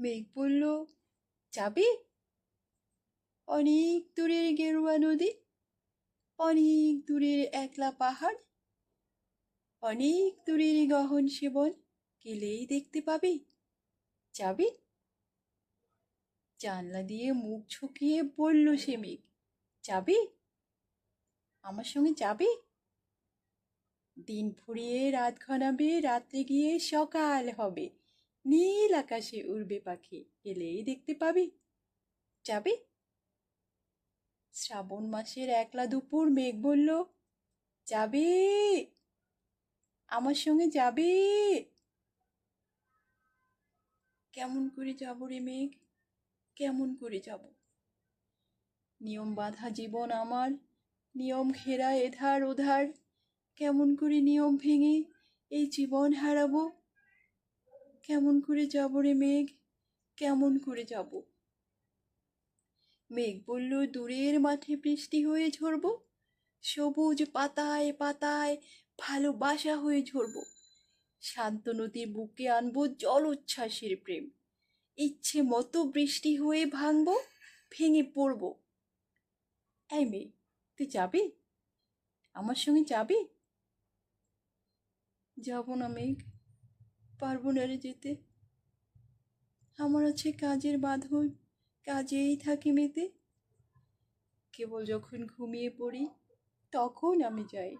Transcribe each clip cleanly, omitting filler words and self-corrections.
মেঘ বলল, যাবি? অনেক দূরের গেরুয়া নদী, অনেক দূরের একলা পাহাড়, অনেক দূরের গহন সেবন, গেলেই দেখতে পাবি। যাবি? জানলা দিয়ে মুখ ঝুঁকিয়ে বলল সে মেঘ, যাবি? আমার সঙ্গে যাবি? দিন ফুরিয়ে রাত ঘনাবে, রাত্রে গিয়ে সকাল হবে, নীল আকাশে উড়বে পাখি, এলেই দেখতে পাবি। যাবি? শ্রাবণ মাসের একলা দুপুর মেঘ বলল, যাবি? আমার সঙ্গে যাবি? কেমন করে যাব রে মেঘ, কেমন করে যাব? নিয়ম বাঁধা জীবন আমার, নিয়ম ঘেরা এধার ওধার, কেমন করে নিয়ম ভেঙে এই জীবন হারাবো? কেমন করে যাব রে মেঘ, কেমন করে যাব? মেঘ বলল, দূরের মাঠে বৃষ্টি হয়ে ঝরব, সবুজ পাতায় পাতায় ভালোবাসা হয়ে ঝরব, শান্ত নদীর বুকে আনবো জলোচ্ছ্বাসের প্রেম, ইচ্ছে মতো বৃষ্টি হয়ে ভাঙবো, ভেঙে পড়বো। এই মেয়ে, তুই যাবি? আমার সঙ্গে যাবি? যাব না মেঘ, পারবো না রে যেতে। আমার আছে কাজের বাঁধন, কাজেই থাকি মেতে। কেবল যখন ঘুমিয়ে পড়ি তখন আমি যাই,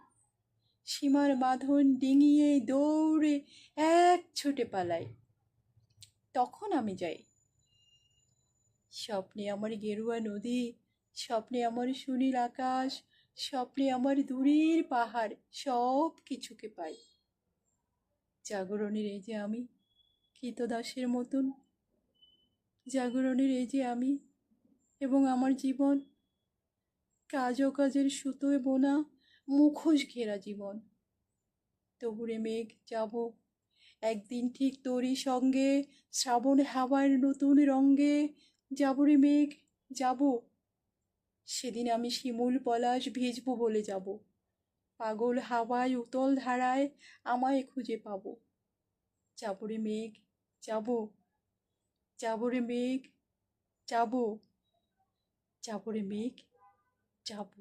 সীমার বাঁধন ডিঙিয়ে দৌড়ে এক ছুটে পালাই, তখন আমি যাই। স্বপ্নে আমার গেরুয়া নদী, স্বপ্নে আমার সুনীল আকাশ, স্বপ্নে আমার দূরের পাহাড়, সব কিছুকে পাই। জাগরণের এই যে আমি, কৃতদাসের মতন, জাগরণের এই যে আমি এবং আমার জীবন, কাজ অকাজের সুতোয় বোনা মুখোশ ঘেরা জীবন। তবুরে মেঘ, যাব একদিন ঠিক তোরই সঙ্গে, শ্রাবণ হাওয়ার নতুন রঙ্গে। যাব রে মেঘ, যাব, সেদিন আমি শিমুল পলাশ ভিজবো বলে যাব, পাগল হাওয়ায় উতল ধারায় আমায় খুঁজে পাবো। যাব রে মেঘ, যাব, যাব রে মেঘ, যাব, যাব রে মেঘ, যাব।